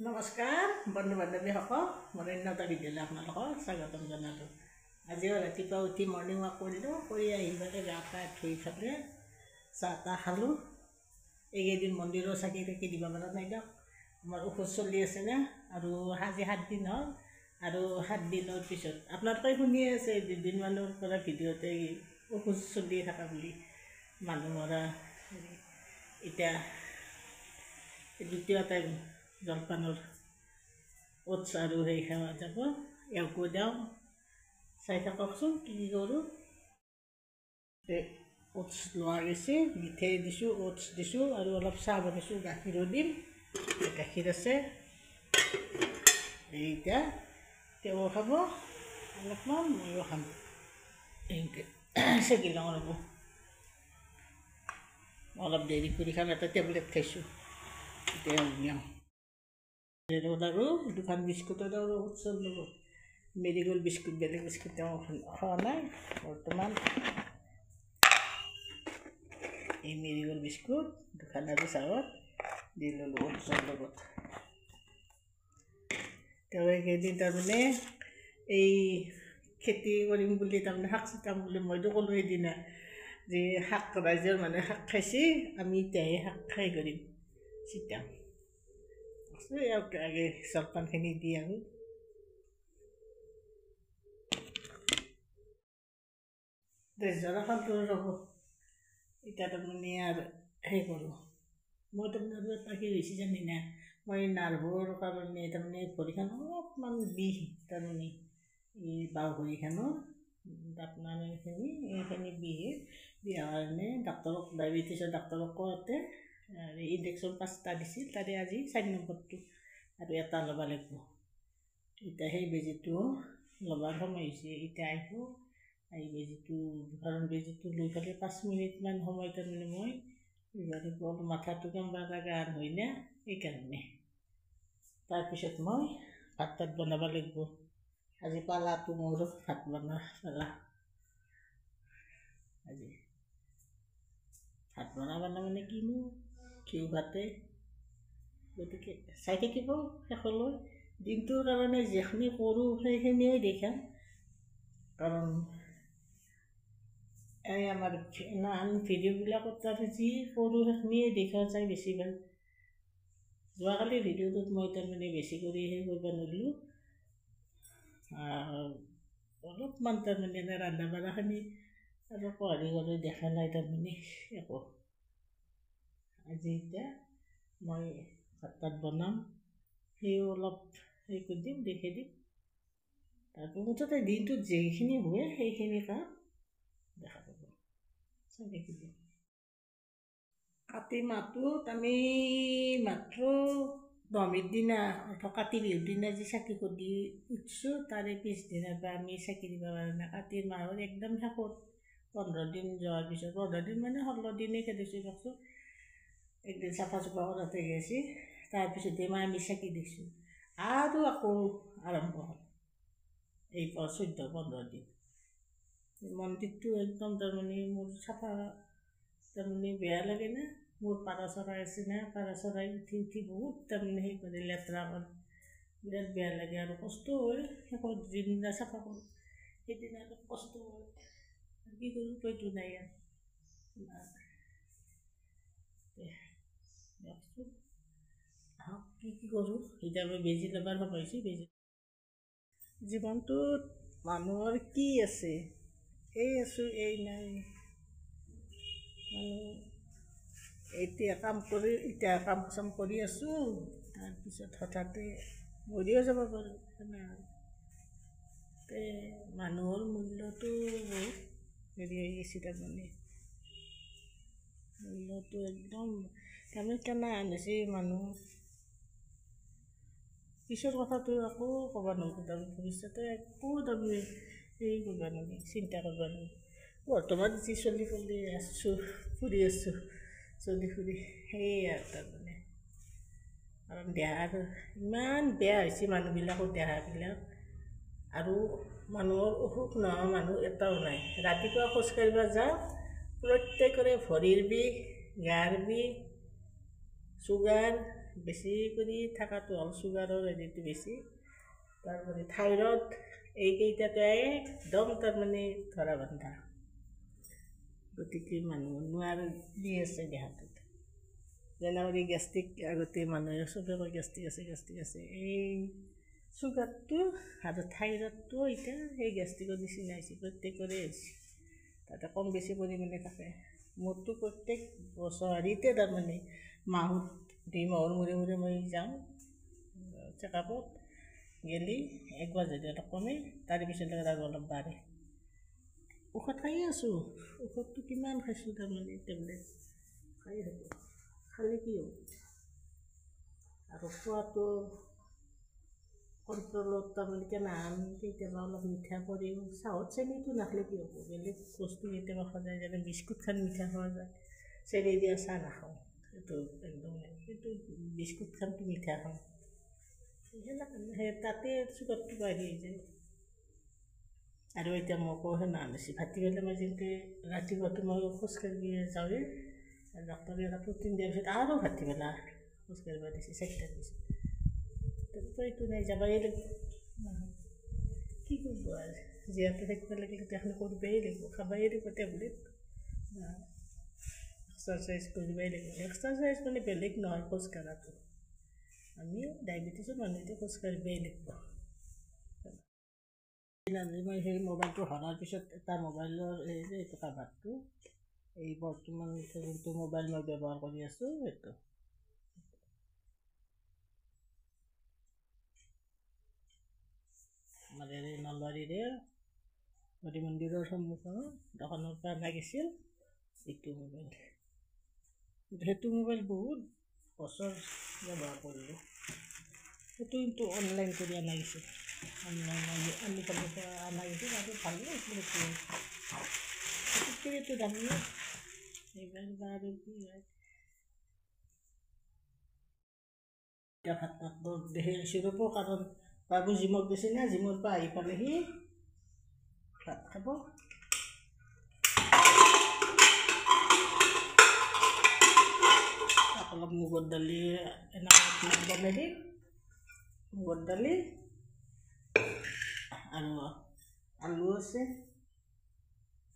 নমস্কাৰ বন্ধু বান্ধৱীসকল মোৰ অন্য এটা ভিডিঅ'লৈ আপোনালোকক স্বাগতম জনালোঁ। আজিও ৰাতিপুৱা উঠি মৰ্ণিং ৱাক কৰিলোঁ, কৰি আহি পেলাই গা পা ধুই পেলাই চাহ তাহ খালোঁ। এইকেইদিন মন্দিৰৰ চাকি তাকি দিব পৰা নাই দিয়ক, আমাৰ ঔষধ চলি আছেনে আৰু আজি 7 দিন হ'ল আৰু 7 দিনৰ পিছত আপোনালোকে শুনিয়ে আছে দুদিনমানৰ পৰা ভিডিঅ'তে ঔষধ চলি থকা বুলি মানুহ মৰা। এতিয়া দ্বিতীয় টাইম জলপানৰ ওটছ আৰু সেই খাৱা যাব, এওঁকো দিওঁ, চাই থাককচোন কি কৰোঁ। ওটছ লোৱা গৈছে, মিঠেই দিছোঁ, ওটছ দিছোঁ আৰু অলপ চাহ বনাইছোঁ, গাখীৰো দিম, গাখীৰ আছে। এইটা তেওঁ খাব অলপমান, ময়ো খাম, এনেকৈ চেকি লওঁ ৰ'ব। অলপ দেৰি কৰি খাম, এটা টেবলেট খাইছোঁ, এতিয়া নিওঁ আৰু দুখন বিস্কুটৰ আৰু ওটছৰ লগত মেৰিগ'ল্ড বিস্কুট, বেলেগ বিস্কুট তেওঁ খোৱা নাই বৰ্তমান। এই মেৰিগ'ল্ড বিস্কুট দুখন আৰু চাহত দি ল'লোঁ ওটছৰ লগত। তেওঁ এইকেইদিন তাৰমানে এই খেতি কৰিম বুলি তাৰমানে শাক চিটাম বুলি মইতো ক'লোঁ সেইদিনা যে শাক ৰাইজৰ মানুহে শাক খাইছে, আমি এতিয়াহে শাক খাই কৰিম চিটাম। ইয়াক আগে জলপানখিনি দি আৰু জলপানটো ৰ'ব। এতিয়া তাৰমানে আৰু সেই কৰোঁ, মই তাৰমানে আৰু এটা কি হৈছে জানি না, মই নাৰ্ভৰ কাৰণে তাৰমানে ভৰিখন অলপমান বিষ, তাৰমানে এই বাওঁ ভৰিখনৰ আপোনাৰ এইখিনি বিষ কাৰণে ডাক্তৰক, ডায়েবেটিছৰ ডাক্তৰক কওঁতে ইনজেকশ্যন 5টা দিছিল, তাৰে আজি 4 নম্বৰটো আৰু এটা ল'ব লাগিব। এতিয়া সেই বেজীটো ল'বৰ সময় হৈছে, এতিয়া আহিব এই বেজীটো, কাৰণ বেজীটো লৈ পেলাই 5 মিনিটমান সময় তাৰমানে মই অলপ মাথাটো কেম্বা লগা হয় না, সেইকাৰণে তাৰপিছত মই ভাত তাত বনাব লাগিব। আজি পালাটো মোৰ ভাত বনোৱা পালা, আজি ভাত বনাব মানে কিনো ঘিউ ভাতে, গতিকে চাই থাকিব শেষলৈ। দিনটোৰ কাৰণে যিখিনি কৰোঁ সেইখিনিয়ে দেখাম, কাৰণ এই আমাৰ নান ভিডিঅ'বিলাকত তাৰ যি কৰোঁ সেইখিনিয়ে দেখা যায় বেছিভাগ। যোৱাকালি ভিডিঅ'টোত মই তাৰমানে বেছি কৰি সেই কৰিব নোৱাৰিলোঁ, অলপমান তাৰমানে এনে ৰন্ধা বঢ়াখিনি আৰু হেৰি কৰি দেখা নাই তাৰমানে একো। আজি এতিয়া মই ভাত তাত বনাম, সেইও অলপ হেৰি কৰি দিম, দেখি দিম। তাৰপৰা মুঠতে দিনটোত যিখিনি হয় সেইখিনি কাম দেখা পাব, চাই দেখি দিম। কাতি মাহটোত আমি মাত্ৰ নৱমীৰ দিনা অৰ্থাৎ কাতি বিহুৰ দিনা যি চাকি দি উঠিছোঁ, তাৰে পিছদিনাৰ পৰা আমি চাকি দিব পৰা নাই। কাতিৰ মাহৰ একদম শেষত 15 দিন যোৱাৰ পিছত, 15 দিন মানে 16 দিনেই খেদিছোঁ দিয়কচোন, একদিন চাফা চুফা কৰাতে গেছি, তাৰপিছতে আমি চাকি দিছোঁ আৰু আকৌ আৰম্ভ হ'ল এই 14-15 দিন। মন্দিৰটো একদম তাৰমানে মোৰ চাফা তাৰমানে বেয়া লাগে না, মোৰ পাৰা চৰাই আছে না, পাৰা চৰাই উঠি উঠি বহুত তাৰমানে সেই কৰে, লেতেৰা কৰে, বিৰাট বেয়া লাগে আৰু কষ্ট হয়। শেষত যিদিনা চাফা কৰোঁ সেইদিনা অলপ কষ্ট হয়, কি কৰোঁ উপায়তো নাই আৰু। কি কৰোঁ এতিয়া মই বেজী ল'বৰ ভাবিছোঁ। বেজী জীৱনটোত মানুহৰ কি আছে, এই আছোঁ এই নাই, এতিয়া কাম চাম কৰি আছোঁ, তাৰপিছত হঠাতে মৰিও যাব পাৰোঁ, মানুহৰ মূল্যটো বহুত হেৰি হৈ গৈছে, তাৰমানে মূল্যটো একদম তাৰমানে কেনে আনিছে মানুহ। পিছৰ কথাটো একো ক'ব নোৱাৰোঁ, তাৰমানে ভৱিষ্যতে একো তাৰমানে হেৰি কৰিব নোৱাৰি, চিন্তা কৰিব নোৱাৰি। বৰ্তমান যি চলি আছোঁ, ফুৰি আছোঁ, চলি ফুৰি সেয়ে আৰু তাৰমানে, কাৰণ দেহাটো ইমান বেয়া হৈছে মানুহবিলাকৰ দেহাবিলাক, আৰু মানুহৰ অসুখ নোহোৱা মানুহ এটাও নাই। ৰাতিপুৱা খোজকাঢ়িব যাওঁ, প্ৰত্যেকৰে ভৰিৰ বিষ, গাৰ বিষ, চুগাৰ, বেছি কৰি থকাটো হ'ল চুগাৰৰ হেৰিটো বেছি, তাৰপৰা থাইৰয়ড, এইকেইটাতে একদম তাৰমানে ধৰা বন্ধা। গতিকে মানুহ নোৱাৰে দি আছে দেহাটোত। যেনেকৈ গেষ্ট্ৰিক আগতে মানুহে চবে কয় গেষ্ট্ৰিক আছে, এই চুগাৰটো আৰু থাইৰয়ডটো এতিয়া সেই গেষ্ট্ৰিকৰ নিচিনা হৈছে, প্ৰত্যেকৰে হৈছে। তাতে কম বেছি পৰিমাণে থাকে। মোৰতো প্ৰত্যেক বছৰতে তাৰমানে মাহত 2 মাহৰ মূৰে মূৰে মই যাওঁ চেকআপত, গেলি একবাৰ যদি অলপ কমে তাৰে পিছতে আৰু অলপ বাঢ়ে। ঔষধ খাই আছোঁ, ঔষধটো কিমান খাইছোঁ তাৰমানে টেবলেট খাই থাকোঁ, খালে কি হ'ব। আৰু খোৱাটো কণ্ট্ৰলত তাৰমানে কেনাহান কেতিয়াবা অলপ মিঠা কৰিও চাহত চেনিটো নাখালে কি হ'ব, বেলেগ বস্তু কেতিয়াবা খোৱা যায়, যেনে বিস্কুট খান মিঠা খোৱা যায়, চেনি দিয়া চাহ নাখাওঁ, সেইটো একদম সেইটো বিস্কুট খানটো মিঠা খাওঁ, সেই তাতে চুগাৰটো বাঢ়ি যায়। আৰু এতিয়া মোকো সেনা বেছি ভাতি পেলাই মই যেনেকৈ ৰাতিপুৱাটো মই খোজকাঢ়ি যাওঁৱেই, ডক্টৰে এটা প্ৰটিন দিয়াৰ পিছত আৰু ভাতি পেলা খোজকাঢ়িব দিছে 4টাৰ পিছত, উপায়টো নাই, যাবই লাগিব। কি কৰিব আৰু যিহেতু থাকিব লাগিলে তেতিয়াহ'লে কৰিবই লাগিব, খাবই লাগিব টেবলেট, এক্সাৰচাইজ কৰিবই লাগিব। এক্সাৰচাইজ মানে বেলেগ নহয় খোজকঢ়াটো, আমি ডায়েবেটিছৰ মানুহটো খোজকাঢ়িবই লাগিব। মই সেই মোবাইলটো হৰাৰ পিছত এটা মোবাইলৰ এই যে এইটো কাভাৰটো, এই বৰ্তমান যোনটো মোবাইল মই ব্যৱহাৰ কৰি আছোঁ সেইটো আমাৰ এই নলবাৰীৰে হৰি মন্দিৰৰ সন্মুখৰ দোকানৰ পৰা আনা গৈছিল এইটো মোবাইল। সেইটো মোবাইল বহুত বছৰ ব্যৱহাৰ কৰিলোঁ। সেইটো কিন্তু অনলাইন কৰি অনা গৈছিল, অনলাইন আনি পেলাই অনা গৈছিল আৰু ভালো হৈছিল। সেইটোতো দামী এইবাৰ বা আৰু কি হয়। এতিয়া ভাত দেখি আহিছোঁ ৰ'ব, কাৰণ বাবু জিমত গৈছে না, জিমৰ পৰা আহি পালেহি ভাত খাব। অলপ মুগৰ দালি এনেকৈ বনাই দিম, মুগৰ দালি আৰু আলু আছে,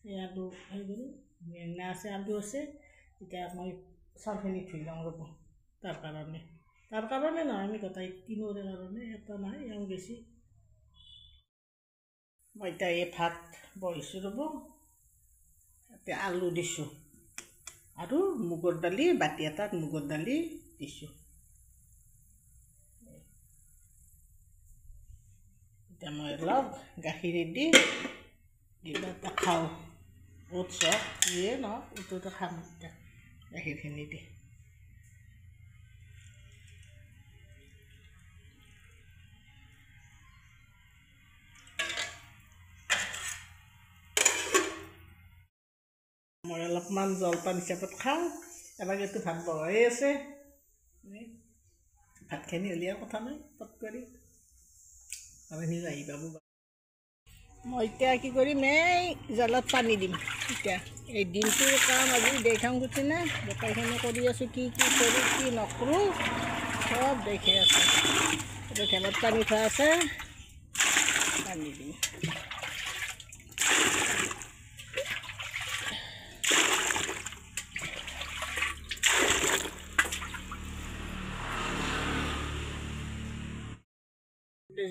সেই আলু হেৰি কৰিম, বেঙেনা আছে, আলু আছে। এতিয়া মই চাউলখিনি ধুই লওঁ ৰ'ব, তাৰ কাৰণে নহয়, আমি গোটাই তিনিওৰে কাৰণে এটা নাই, এওঁ বেছি। মই এতিয়া এই ভাত বহিছোঁ ৰ'ব, এতিয়া আলু দিছোঁ আৰু মুগৰ দালি, বাতি এটাত মুগৰ দালি দিছোঁ। এতিয়া মই অলপ গাখীৰেদি কিবা এটা খাওঁ, ওটছ হওক যিয়ে নহওক এইটোতো খাম এতিয়া গাখীৰখিনি দি। মই অলপমান জলপান হিচাপত খাওঁ, এবাৰতো ভাত বহাই আছে, ভাতখিনি উলিয়াৰ কথা নাই পট কৰি আপুনি আহি পাব। মই এতিয়া কি কৰিম, এই জালত পানী দিম। এতিয়া এই দিনটোৰ কাম আজি দেখাওঁ গৈছে না, গোটেইখিনি কৰি আছোঁ, কি কৰোঁ কি নকৰোঁ চব দেখি আছোঁ। এতিয়া ঘৰত পানী থোৱা আছে, পানী দিম।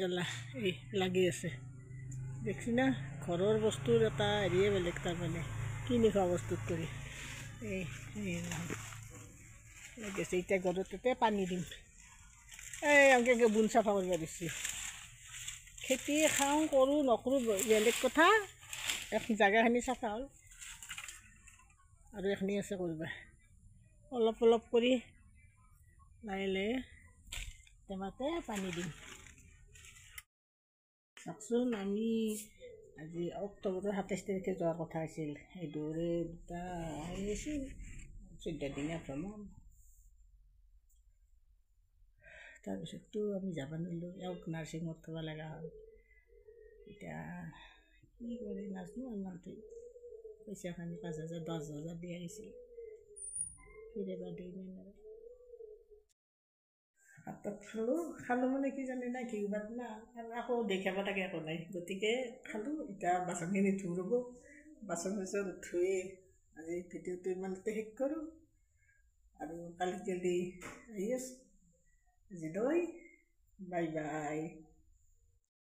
জ্বলা এই লাগি আছে, দেখছি না, ঘৰৰ বস্তুৰ এটা হেৰিয়ে বেলেগ, তাৰমানে কিনি খোৱা বস্তুত কৰি এই লাগিছে। এতিয়া ঘৰতে পানী দিম, এই এনেকৈ বুন চাফা কৰিব দিছোঁ। খেতি খাওঁ কৰোঁ নকৰোঁ বেলেগ কথা, জেগাখিনি চাফা হ'ল আৰু এইখিনি আছে কৰিব, অলপ অলপ কৰি লাহে লাহে টেমাতে পানী দিম। চাওকচোন, আমি আজি অক্টোবৰৰ 27 তাৰিখে যোৱাৰ কথা আছিল, এই দৌৰে দুটা হেৰি আছিল 14 দিনীয়া ভ্ৰমণ, তাৰপিছততো আমি যাব নোৱাৰিলোঁ, এওঁক নাৰ্ছিঙত থ'ব লগা হ'ল। এতিয়া কি কৰি নাজানো, মানুহটো পইচাখিনি 5,000 10,000 দিয়া গৈছিল, ফিৰাব দিয়ে নে নাই। ভাত খালোঁ মানে কি জানি না ঘিউ ভাত না আৰু আকৌ দেখাব থাকে একো নাই গতিকে খালোঁ এতিয়া বাচনখিনি ধুই ৰ'ব বাচন চাচন ধুই আজি ভিডিঅ'টো ইমানতে শেষ কৰোঁ আৰু কালি আহি আছোঁ আজি বাই বাই